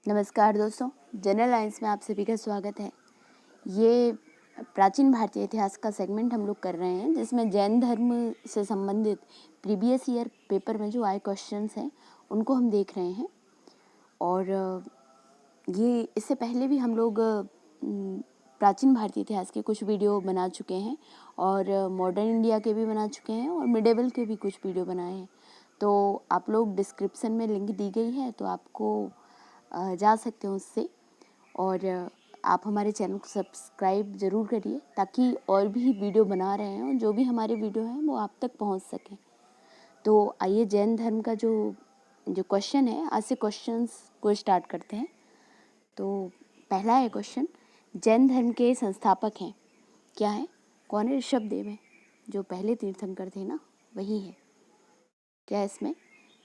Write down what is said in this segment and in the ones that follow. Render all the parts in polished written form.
नमस्कार दोस्तों, general lines में आप सभी का स्वागत है। ये प्राचीन भारतीय इतिहास का सेगमेंट हम लोग कर रहे हैं, जिसमें जैन धर्म से संबंधित प्रीवियस ईयर पेपर में जो आए क्वेश्चंस हैं उनको हम देख रहे हैं। और ये इससे पहले भी हम लोग प्राचीन भारतीय इतिहास के कुछ वीडियो बना चुके हैं और मॉडर्न इंडिया के भी बना चुके हैं और मिडेवल के भी कुछ वीडियो बनाए हैं। तो आप लोग डिस्क्रिप्शन में लिंक दी गई है, तो आपको जा सकते हो उससे। और आप हमारे चैनल को सब्सक्राइब ज़रूर करिए, ताकि और भी वीडियो बना रहे हैं और जो भी हमारे वीडियो हैं वो आप तक पहुंच सकें। तो आइए जैन धर्म का जो क्वेश्चन है, आज से क्वेश्चंस को स्टार्ट करते हैं। तो पहला है क्वेश्चन, जैन धर्म के संस्थापक हैं क्या है? कौन है? ऋषभदेव है, जो पहले तीर्थंकर थे ना, वही है। क्या है इसमें?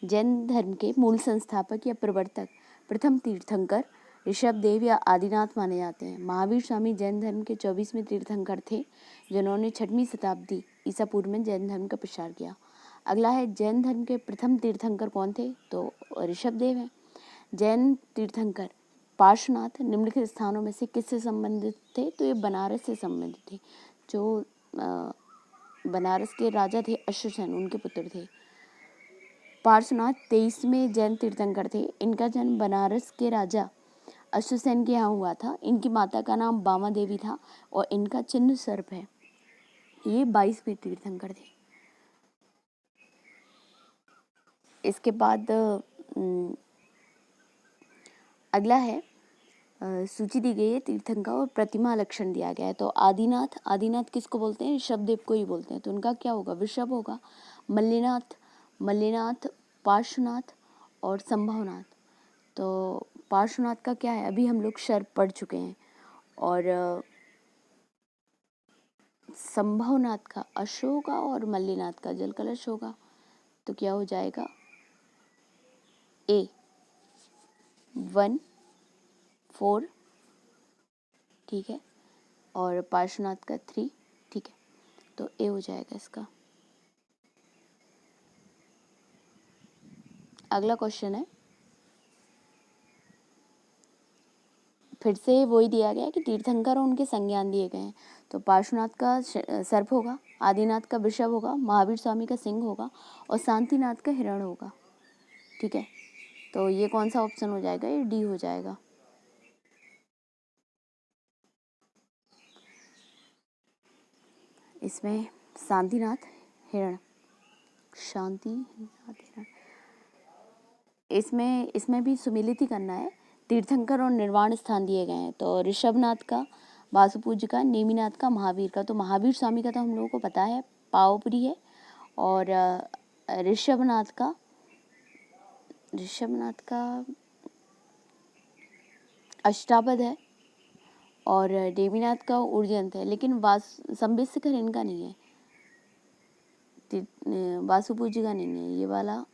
जैन धर्म के मूल संस्थापक या प्रवर्तक प्रथम तीर्थंकर ऋषभदेव या आदिनाथ माने जाते हैं। महावीर स्वामी जैन धर्म के 24वें तीर्थंकर थे, जिन्होंने 6वीं शताब्दी ईसा पूर्व में जैन धर्म का प्रचार किया। अगला है, जैन धर्म के प्रथम तीर्थंकर कौन थे? तो ऋषभदेव हैं। जैन तीर्थंकर पार्श्वनाथ निम्नलिखित स्थानों में से किससे संबंधित थे? तो ये बनारस से संबंधित थे। जो बनारस के राजा थे अश्वसेन, उनके पुत्र थे। पार्श्वनाथ 23वें जैन तीर्थंकर थे। इनका जन्म बनारस के राजा अश्वसेन के यहाँ हुआ था। इनकी माता का नाम बामा देवी था और इनका चिन्ह सर्प है। ये 22वें तीर्थंकर थे। इसके बाद अगला है, सूची दी गई है तीर्थंकर और प्रतिमा लक्षण दिया गया है। तो आदिनाथ किसको बोलते हैं? ऋषभदेव को ही बोलते हैं। तो उनका क्या होगा? वृषभ होगा। मल्लिनाथ, पार्श्वनाथ और संभवनाथ। तो पार्श्वनाथ का क्या है? अभी हम लोग सर्प पढ़ चुके हैं। और संभवनाथ का अश्व होगा और मल्लिनाथ का जल कलश होगा। तो क्या हो जाएगा? A 1 4, ठीक है, और पार्श्वनाथ का 3, ठीक है। तो A हो जाएगा इसका। अगला क्वेश्चन है, फिर से वही दिया गया है कि तीर्थंकर और उनके संज्ञान दिए गए हैं। तो पार्श्वनाथ का सर्प होगा, आदिनाथ का वृषभ होगा, महावीर स्वामी का सिंह होगा और शांतिनाथ का हिरण होगा, ठीक है। तो ये कौन सा ऑप्शन हो जाएगा? ये डी हो जाएगा। इसमें शांतिनाथ हिरण, इसमें भी सुमिलित ही करना है। तीर्थंकर और निर्वाण स्थान दिए गए हैं। तो ऋषभनाथ का, वासुपूज्य का, नेमिनाथ का, महावीर का। तो महावीर स्वामी का तो हम लोगों को पता है, पावपुरी है। और ऋषभनाथ का अष्टापद है और नेमिनाथ का उर्जंत है। लेकिन संबित शिखर इनका नहीं है, वासुपूज्य का नहीं है ये वाला।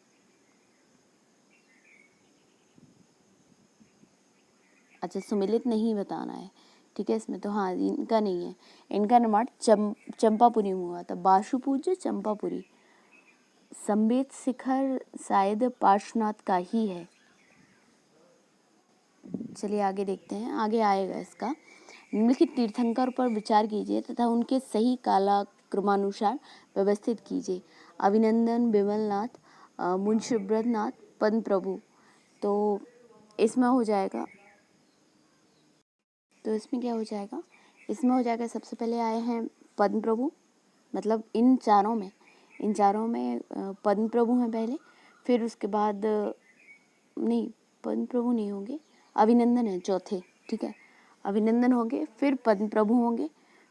अच्छा, सुमिलित नहीं बताना है, ठीक है इसमें। तो हाँ, इनका नहीं है। इनका निर्माण चंपापुरी में हुआ था। वासुपूज्य चंपापुरी। संबित शिखर शायद पार्श्वनाथ का ही है। चलिए आगे देखते हैं, आगे आएगा इसका। निम्नलिखित तीर्थंकर पर विचार कीजिए तथा उनके सही कालक्रमानुसार व्यवस्थित कीजिए। अभिनंदन, विमलनाथ, मुंशीव्रतनाथ, पद्म प्रभु। तो इसमें हो जाएगा, तो इसमें क्या हो जाएगा? इसमें हो जाएगा, सबसे पहले आए हैं पद्म प्रभु। मतलब इन चारों में पद्म प्रभु हैं पहले, फिर उसके बाद नहीं, पद्म प्रभु नहीं होंगे, अभिनंदन है चौथे, ठीक है। अभिनंदन होंगे, फिर पद्म प्रभु होंगे,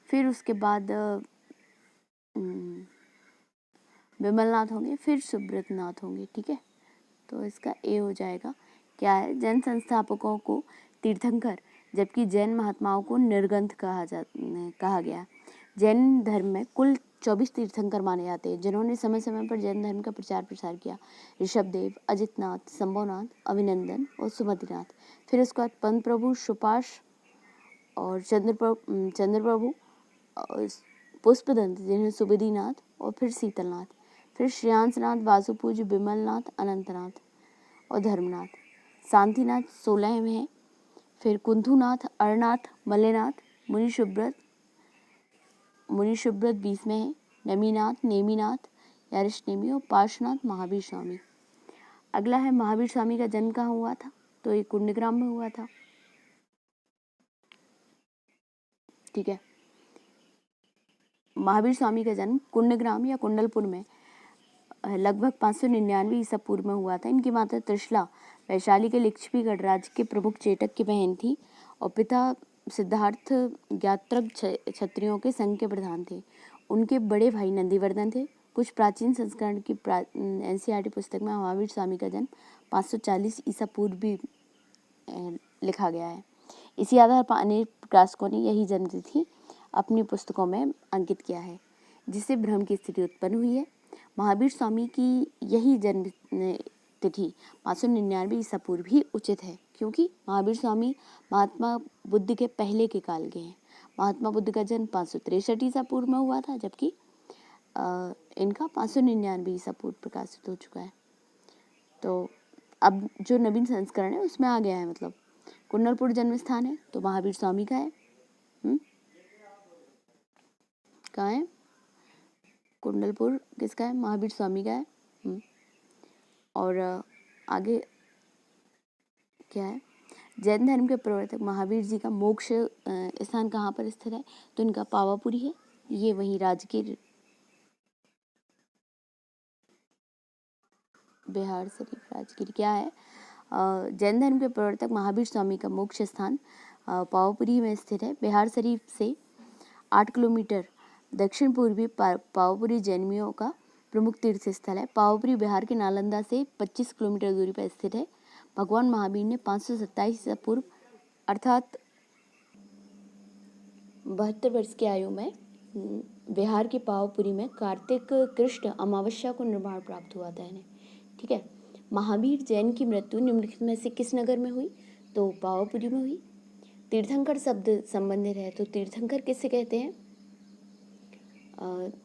फिर उसके बाद विमलनाथ होंगे, फिर सुब्रतनाथ होंगे, ठीक है। तो इसका ए हो जाएगा। क्या है? जैन संस्थापकों को तीर्थंकर, जबकि जैन महात्माओं को निर्गंथ कहा गया। जैन धर्म में कुल 24 तीर्थंकर माने जाते हैं, जिन्होंने समय समय पर जैन धर्म का प्रचार प्रसार किया। ऋषभदेव, अजितनाथ, संभवनाथ, अभिनंदन और सुमतिनाथ। फिर उसके बाद पंत प्रभु, सुपाश और चंद्र प्रभु, पुष्पदंत जिन्हें सुबुदिनाथ, और फिर शीतलनाथ, फिर श्रेयांसनाथ, वासुपूज्य, विमलनाथ, अनंतनाथ और धर्मनाथ। शांतिनाथ 16वें हैं, फिर कुंथुनाथ, अरनाथ, मल्लेनाथ, मुनि सुब्रत 20वें हैं, नमीनाथ, नेमिनाथ, यारिशनेमी और पार्श्वनाथ महावीर स्वामी। अगला है महावीर स्वामी का जन्म कहाँ हुआ था, तो ये कुंडग्राम में हुआ था। ठीक है, महावीर स्वामी का जन्म कुंडग्राम या कुंडलपुर में लगभग 599 ईसा पूर्व में हुआ था। इनकी माता त्रिशला वैशाली के लिच्छवीगढ़ राज्य के प्रमुख चेटक की बहन थी और पिता सिद्धार्थ ज्ञात्रक क्षत्रियों के संघ के प्रधान थे। उनके बड़े भाई नंदीवर्धन थे। कुछ प्राचीन संस्करण की NCERT पुस्तक में महावीर स्वामी का जन्म 540 ईसा पूर्व भी लिखा गया है। इसी आधार पर अनेक प्रकाशकों ने यही जन्मतिथि अपनी पुस्तकों में अंकित किया है, जिससे भ्रम की स्थिति उत्पन्न हुई है। महावीर स्वामी की यही जन्म तिथि 599 ईसा पूर्व ही उचित है, क्योंकि महावीर स्वामी महात्मा बुद्ध के पहले के काल के हैं। महात्मा बुद्ध का जन्म 563 ईसा पूर्व में हुआ था, जबकि इनका 599 ईसा पूर्व प्रकाशित हो चुका है। तो अब जो नवीन संस्करण है उसमें आ गया है, मतलब कुंडलपुर जन्म स्थान है तो महावीर स्वामी का है। कहाँ है? कुंडलपुर किसका है? महावीर स्वामी का है। और आगे क्या है? जैन धर्म के प्रवर्तक महावीर जी का मोक्ष स्थान कहाँ पर स्थित है, तो इनका पावापुरी है। ये वहीं राजगीर, बिहार शरीफ राजगीर क्या है? जैन धर्म के प्रवर्तक महावीर स्वामी का मोक्ष स्थान पावापुरी में स्थित है। बिहार शरीफ से 8 किलोमीटर दक्षिण पूर्वी पावापुरी जैनियों का प्रमुख तीर्थ स्थल है। पावापुरी बिहार के नालंदा से 25 किलोमीटर दूरी पर स्थित है। भगवान महावीर ने 527 ईसा पूर्व अर्थात 72 वर्ष की आयु में बिहार की पावापुरी में कार्तिक कृष्ण अमावस्या को निर्वाण प्राप्त हुआ था इन्हें। ठीक है, महावीर जैन की मृत्यु निम्नलिखित में से किस नगर में हुई, तो पावापुरी में हुई। तीर्थंकर शब्द संबंधित है, तो तीर्थंकर किससे कहते हैं?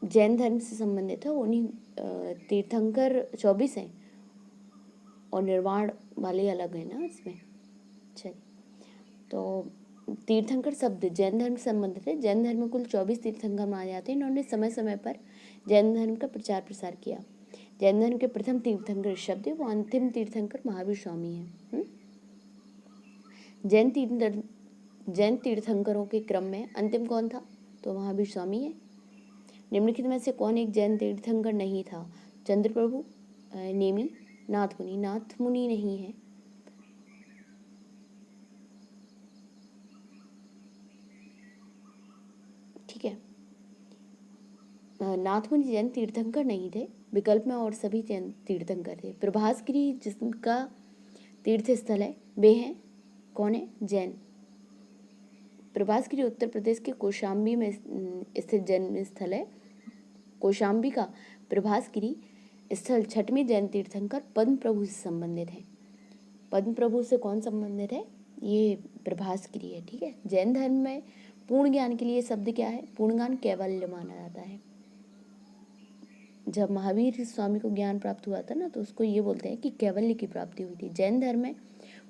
जैन धर्म से संबंधित है। उन्हीं तीर्थंकर 24 हैं और निर्वाण वाले अलग है ना इसमें। चलिए, तो तीर्थंकर शब्द जैन धर्म से संबंधित है। जैन धर्म में कुल 24 तीर्थंकर माने जाते हैं। इन्होंने समय समय पर जैन धर्म का प्रचार प्रसार किया। जैन धर्म के प्रथम तीर्थंकर शब्द है, वो अंतिम तीर्थंकर महावीर स्वामी हैं। जैन तीर्थंकरों के क्रम में अंतिम कौन था, तो महावीर स्वामी है। निम्नलिखित में से कौन एक जैन तीर्थंकर नहीं था? चंद्रप्रभु, नेमी, नाथ मुनि। नाथ मुनि नहीं है। ठीक है, नाथ मुनि जैन तीर्थंकर नहीं थे। विकल्प में और सभी जैन तीर्थंकर थे। प्रभासगिरी जिसका तीर्थ स्थल है, वे हैं कौन है? जैन। प्रभासगिरी उत्तर प्रदेश के कौशाम्बी में स्थित जैन स्थल है। कौशाम्बी का प्रभासगिरी स्थल 6वें जैन तीर्थंकर पद्म प्रभु से संबंधित है। पद्म प्रभु से कौन संबंधित है? ये प्रभासगिरी है। ठीक है, जैन धर्म में पूर्ण ज्ञान के लिए शब्द क्या है? पूर्ण ज्ञान कैवल्य माना जाता है। जब महावीर स्वामी को ज्ञान प्राप्त हुआ था ना, तो उसको ये बोलते हैं कि कैवल्य की प्राप्ति हुई थी। जैन धर्म में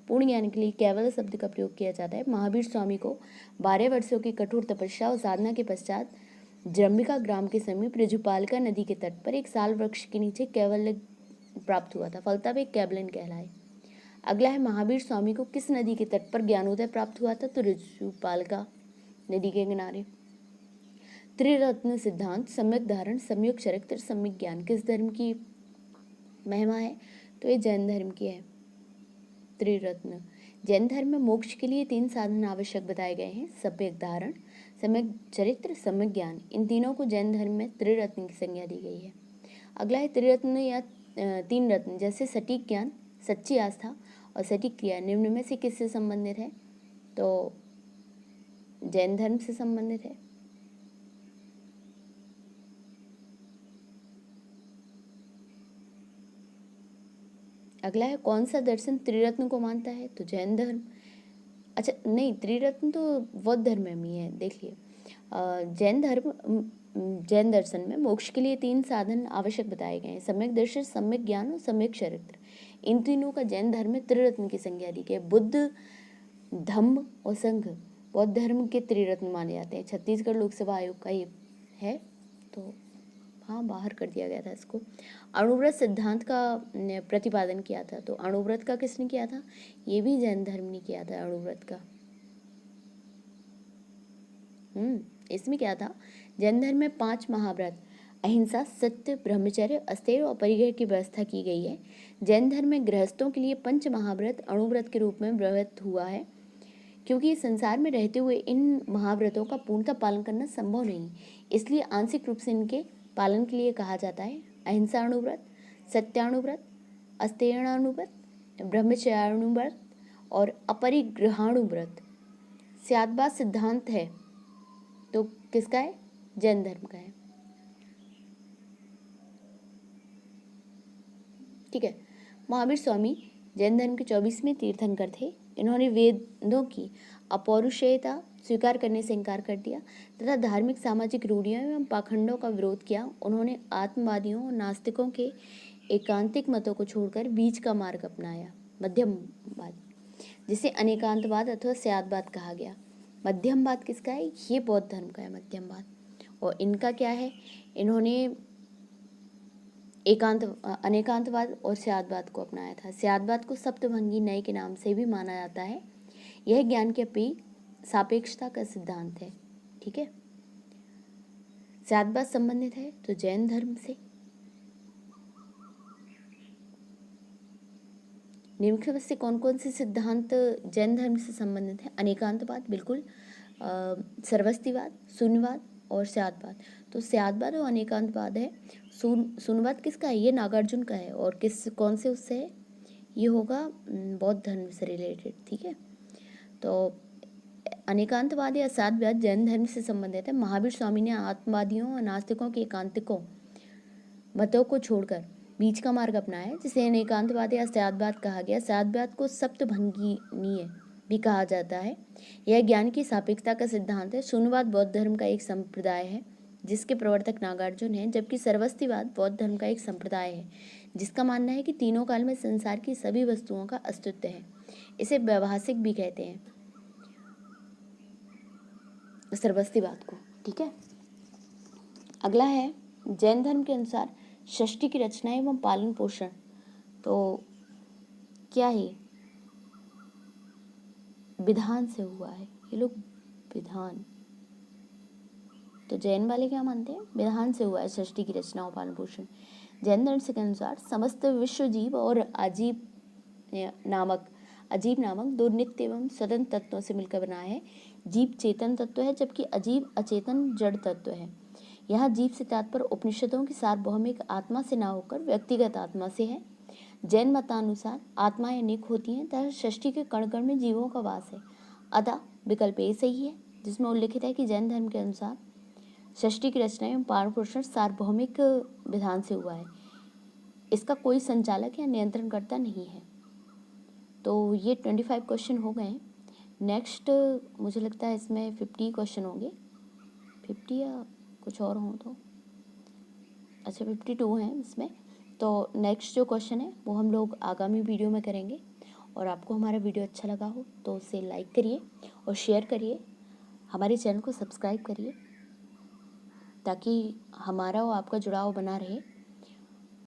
पूर्ण ज्ञान के लिए कैवल्य शब्द का प्रयोग किया जाता है। महावीर स्वामी को 12 वर्षों की कठोर तपस्या और साधना के पश्चात जम्बिका ग्राम के समीप ऋजुपालिका नदी के तट पर एक साल वृक्ष के नीचे कैवल्य प्राप्त हुआ था, फलतः वे कैवल्यन कहलाए। अगला है, महावीर स्वामी को किस नदी के तट पर ज्ञानोदय प्राप्त हुआ था, तो ऋजुपालिका नदी के किनारे। त्रिरत्न सिद्धांत, सम्यक धारण, सम्यक चरित्र, सम्यक ज्ञान किस धर्म की महिमा है, तो ये जैन धर्म की है। त्रिरत्न। जैन धर्म में मोक्ष के लिए 3 साधन आवश्यक बताए गए हैं, सम्यक धारण, सम्यक चरित्र, सम्यक ज्ञान। इन तीनों को जैन धर्म में त्रिरत्न की संज्ञा दी गई है। अगला है त्रिरत्न या 3 रत्न, जैसे सटीक ज्ञान, सच्ची आस्था और सटीक क्रिया निम्न में से किससे संबंधित है, तो जैन धर्म से संबंधित है। अगला है, कौन सा दर्शन त्रिरत्न को मानता है, तो जैन धर्म। अच्छा नहीं, त्रिरत्न तो बौद्ध धर्म में ही है। देखिए, जैन दर्शन में मोक्ष के लिए 3 साधन आवश्यक बताए गए हैं, सम्यक दर्शन, सम्यक ज्ञान और सम्यक चरित्र। इन तीनों का जैन धर्म में त्रिरत्न की संज्ञा दी गई है। बुद्ध, धम्म और संघ बौद्ध धर्म के त्रिरत्न माने जाते हैं। छत्तीसगढ़ लोकसभा आयोग का ये है, तो हाँ बाहर कर दिया गया था इसको। अणुव्रत सिद्धांत का प्रतिपादन किया था, तो अणुव्रत का किसने किया था? ये भी जैन धर्म ने किया था अणुव्रत का। इसमें क्या था? जैन धर्म में 5 महाव्रत अहिंसा, सत्य, ब्रह्मचर्य, अस्तेय और परिग्रह की व्यवस्था की गई है। जैन धर्म में गृहस्थों के लिए पंच महाव्रत अणुव्रत के रूप में व्यवहित हुआ है, क्योंकि संसार में रहते हुए इन महाव्रतों का पूर्णतः पालन करना संभव नहीं, इसलिए आंशिक रूप से इनके पालन के लिए कहा जाता है अहिंसा अणुव्रत, सत्याणुव्रत, अस्तेयणानुव्रत, ब्रह्मचर्याणुव्रत और अपरिग्रहाणुव्रत। स्यादबाद सिद्धांत है तो किसका है? जैन धर्म का है। ठीक है। महावीर स्वामी जैन धर्म के 24वें तीर्थंकर थे। इन्होंने वेदों की अपौरुषेयता स्वीकार करने से इनकार कर दिया तथा धार्मिक सामाजिक रूढ़ियों एवं पाखंडों का विरोध किया। उन्होंने आत्मवादियों और नास्तिकों के एकांतिक मतों को छोड़कर बीच का मार्ग अपनाया, मध्यमवाद, जिसे अनेकांतवाद अथवा स्यादवाद कहा गया। मध्यमवाद किसका है? ये बौद्ध धर्म का है मध्यमवाद। और इनका क्या है? इन्होंने अनेकांतवाद और स्यादवाद को अपनाया था। स्यादवाद को सप्तभंगी न्याय के नाम से भी माना जाता है। यह ज्ञान के अपनी सापेक्षता का सिद्धांत है। ठीक है। स्यादवाद संबंधित है तो जैन धर्म से। निम्नलिखित से कौन कौन से सिद्धांत जैन धर्म से संबंधित है? अनेकांतवाद बिल्कुल, सर्वस्तिवाद, शून्यवाद और स्यादवाद। तो स्यादवाद और अनेकांतवाद है। शून्यवाद किसका है? ये नागार्जुन का है। और कौन से उससे है? ये होगा बौद्ध धर्म से रिलेटेड। ठीक है। तो अनेकांतवाद या स्यादवाद जैन धर्म से संबंधित है। महावीर स्वामी ने आत्मवादियों और नास्तिकों के एकांतिकों मतों को छोड़कर बीच का मार्ग अपनाया है, जिसे अनेकांतवाद या स्यादवाद कहा गया। स्यादवाद को सप्तभंगीय भी कहा जाता है। यह ज्ञान की सापेक्षता का सिद्धांत है। शून्यवाद बौद्ध धर्म का एक संप्रदाय है जिसके प्रवर्तक नागार्जुन है, जबकि सर्वस्तिवाद बौद्ध धर्म का एक संप्रदाय है जिसका मानना है कि तीनों काल में संसार की सभी वस्तुओं का अस्तित्व है। इसे व्यवहासिक भी कहते हैं, सर्वस्तिवाद को। ठीक है। अगला है जैन धर्म के अनुसार षष्ठी की रचना एवं पालन पोषण। तो क्या है? विधान से हुआ है। ये लोग विधान, तो जैन वाले क्या मानते हैं? विधान से हुआ है षष्ठी की रचना और पालन पोषण। जैन धर्म के अनुसार समस्त विश्व जीव और अजीब नामक दो नित्य एवं स्वतंत्र तत्वों से मिलकर बना है। जीव चेतन तत्व है जबकि अजीब अचेतन जड़ तत्व है। यह जीव से तात्पर्य उपनिषदों की सार्वभौमिक आत्मा से ना होकर व्यक्तिगत आत्मा से है। जैन मतानुसार आत्माएं अनेक होती हैं तथा षष्ठी के कण कण में जीवों का वास है। अतः विकल्प ए सही है, जिसमें उल्लिखित है कि जैन धर्म के अनुसार षष्ठी की रचना एवं पालन पोषण सार्वभौमिक विधान से हुआ है। इसका कोई संचालक या नियंत्रणकर्ता नहीं है। तो ये 25 क्वेश्चन हो गए। नेक्स्ट मुझे लगता है इसमें 50 क्वेश्चन होंगे, 50 या कुछ और हों तो, अच्छा 52 हैं इसमें। तो नेक्स्ट जो क्वेश्चन है वो हम लोग आगामी वीडियो में करेंगे। और आपको हमारा वीडियो अच्छा लगा हो तो उसे लाइक करिए और शेयर करिए, हमारे चैनल को सब्सक्राइब करिए ताकि हमारा और आपका जुड़ाव बना रहे।